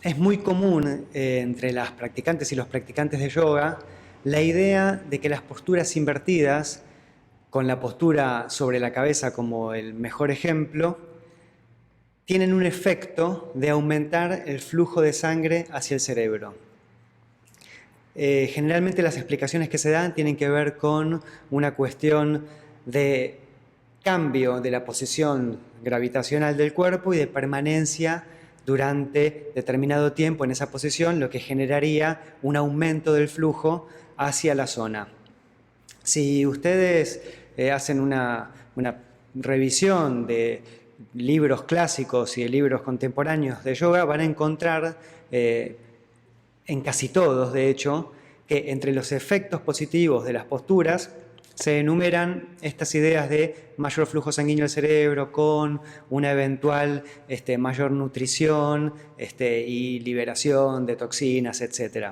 Es muy común entre las practicantes y los practicantes de yoga la idea de que las posturas invertidas, con la postura sobre la cabeza como el mejor ejemplo, tienen un efecto de aumentar el flujo de sangre hacia el cerebro. Generalmente las explicaciones que se dan tienen que ver con una cuestión de cambio de la posición gravitacional del cuerpo y de permanencia durante determinado tiempo en esa posición, lo que generaría un aumento del flujo hacia la zona. Si ustedes hacen una revisión de libros clásicos y de libros contemporáneos de yoga, van a encontrar en casi todos, de hecho, que entre los efectos positivos de las posturas se enumeran estas ideas de mayor flujo sanguíneo al cerebro con una eventual mayor nutrición y liberación de toxinas, etc.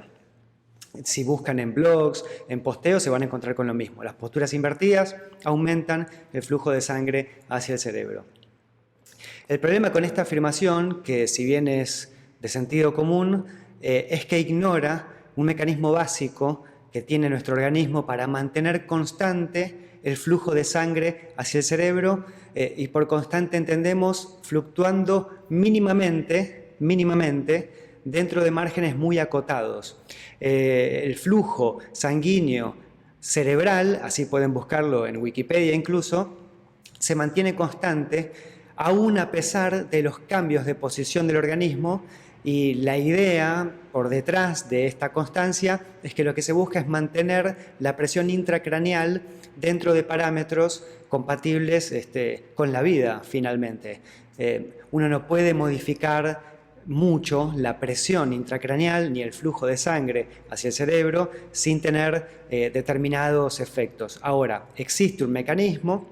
Si buscan en blogs, en posteos, se van a encontrar con lo mismo. Las posturas invertidas aumentan el flujo de sangre hacia el cerebro. El problema con esta afirmación, que si bien es de sentido común, es que ignora un mecanismo básico que tiene nuestro organismo para mantener constante el flujo de sangre hacia el cerebro y por constante entendemos fluctuando mínimamente dentro de márgenes muy acotados. El flujo sanguíneo cerebral, así pueden buscarlo en Wikipedia incluso, se mantiene constante aún a pesar de los cambios de posición del organismo. Y la idea por detrás de esta constancia es que lo que se busca es mantener la presión intracraneal dentro de parámetros compatibles con la vida, finalmente. Uno no puede modificar mucho la presión intracraneal ni el flujo de sangre hacia el cerebro sin tener determinados efectos. Ahora, existe un mecanismo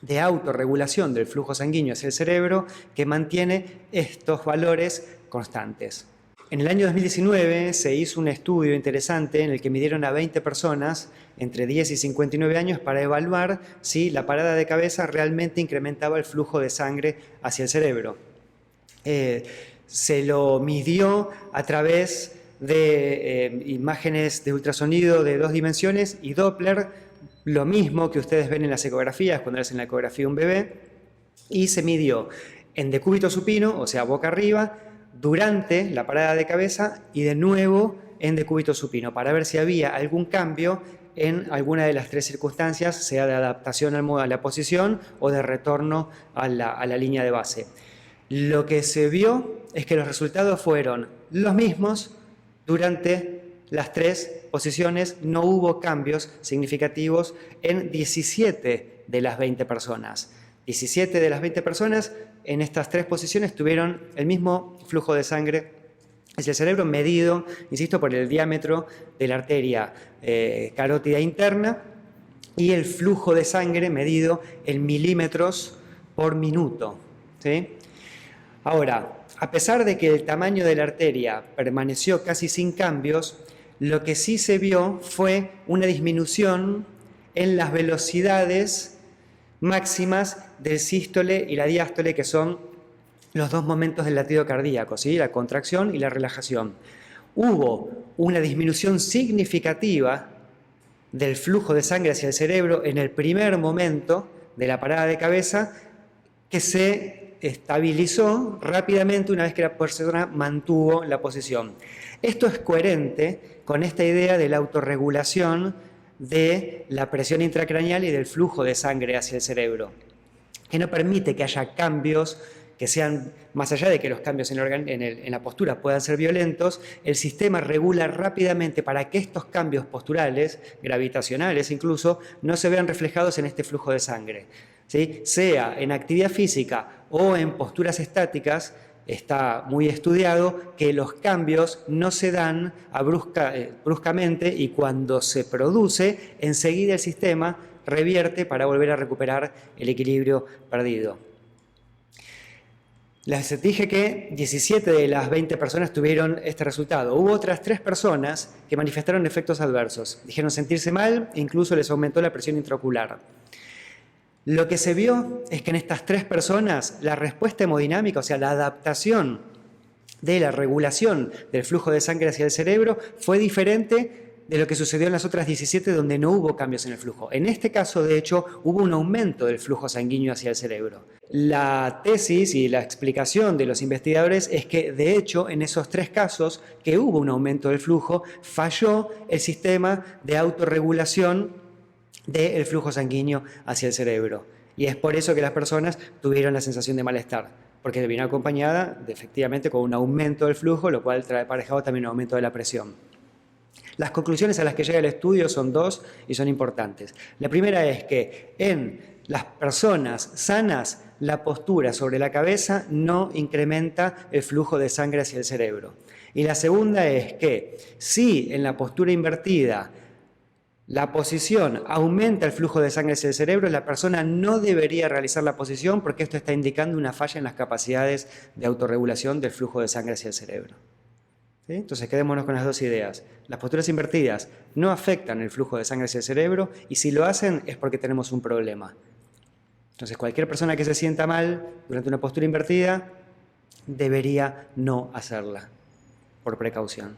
de autorregulación del flujo sanguíneo hacia el cerebro que mantiene estos valores constantes. En el año 2019 se hizo un estudio interesante en el que midieron a 20 personas entre 10 y 59 años para evaluar si la parada de cabeza realmente incrementaba el flujo de sangre hacia el cerebro. Se lo midió a través de imágenes de ultrasonido de 2 dimensiones y Doppler, lo mismo que ustedes ven en las ecografías cuando hacen la ecografía de un bebé, y se midió en decúbito supino, o sea, boca arriba, durante la parada de cabeza y de nuevo en decúbito supino, para ver si había algún cambio en alguna de las 3 circunstancias, sea de adaptación a la posición o de retorno a la línea de base. Lo que se vio es que los resultados fueron los mismos durante las 3 posiciones, no hubo cambios significativos en 17 de las 20 personas. 17 de las 20 personas en estas 3 posiciones tuvieron el mismo flujo de sangre hacia el cerebro medido, insisto, por el diámetro de la arteria carótida interna y el flujo de sangre medido en milímetros por minuto, ¿sí? Ahora, a pesar de que el tamaño de la arteria permaneció casi sin cambios, lo que sí se vio fue una disminución en las velocidades máximas del sístole y la diástole, que son los 2 momentos del latido cardíaco, ¿sí? La contracción y la relajación. Hubo una disminución significativa del flujo de sangre hacia el cerebro en el primer momento de la parada de cabeza, que se estabilizó rápidamente una vez que la persona mantuvo la posición. Esto es coherente con esta idea de la autorregulación de la presión intracraneal y del flujo de sangre hacia el cerebro, que no permite que haya cambios que sean, más allá de que los cambios en la postura puedan ser violentos, el sistema regula rápidamente para que estos cambios posturales, gravitacionales incluso, no se vean reflejados en este flujo de sangre, ¿sí? Sea en actividad física o en posturas estáticas, está muy estudiado que los cambios no se dan bruscamente y cuando se produce, enseguida el sistema revierte para volver a recuperar el equilibrio perdido. Les dije que 17 de las 20 personas tuvieron este resultado. Hubo otras 3 personas que manifestaron efectos adversos. Dijeron sentirse mal e incluso les aumentó la presión intraocular. Lo que se vio es que en estas 3 personas la respuesta hemodinámica, o sea, la adaptación de la regulación del flujo de sangre hacia el cerebro fue diferente de lo que sucedió en las otras 17 donde no hubo cambios en el flujo. En este caso, de hecho, hubo un aumento del flujo sanguíneo hacia el cerebro. La tesis y la explicación de los investigadores es que, de hecho, en esos 3 casos que hubo un aumento del flujo, falló el sistema de autorregulación del flujo sanguíneo hacia el cerebro. Y es por eso que las personas tuvieron la sensación de malestar, porque vino acompañada efectivamente con un aumento del flujo, lo cual trae aparejado también un aumento de la presión. Las conclusiones a las que llega el estudio son 2 y son importantes. La primera es que en las personas sanas, la postura sobre la cabeza no incrementa el flujo de sangre hacia el cerebro. Y la segunda es que si en la postura invertida la posición aumenta el flujo de sangre hacia el cerebro, la persona no debería realizar la posición porque esto está indicando una falla en las capacidades de autorregulación del flujo de sangre hacia el cerebro. ¿Sí? Entonces quedémonos con las 2 ideas. Las posturas invertidas no afectan el flujo de sangre hacia el cerebro y si lo hacen es porque tenemos un problema. Entonces cualquier persona que se sienta mal durante una postura invertida debería no hacerla, por precaución.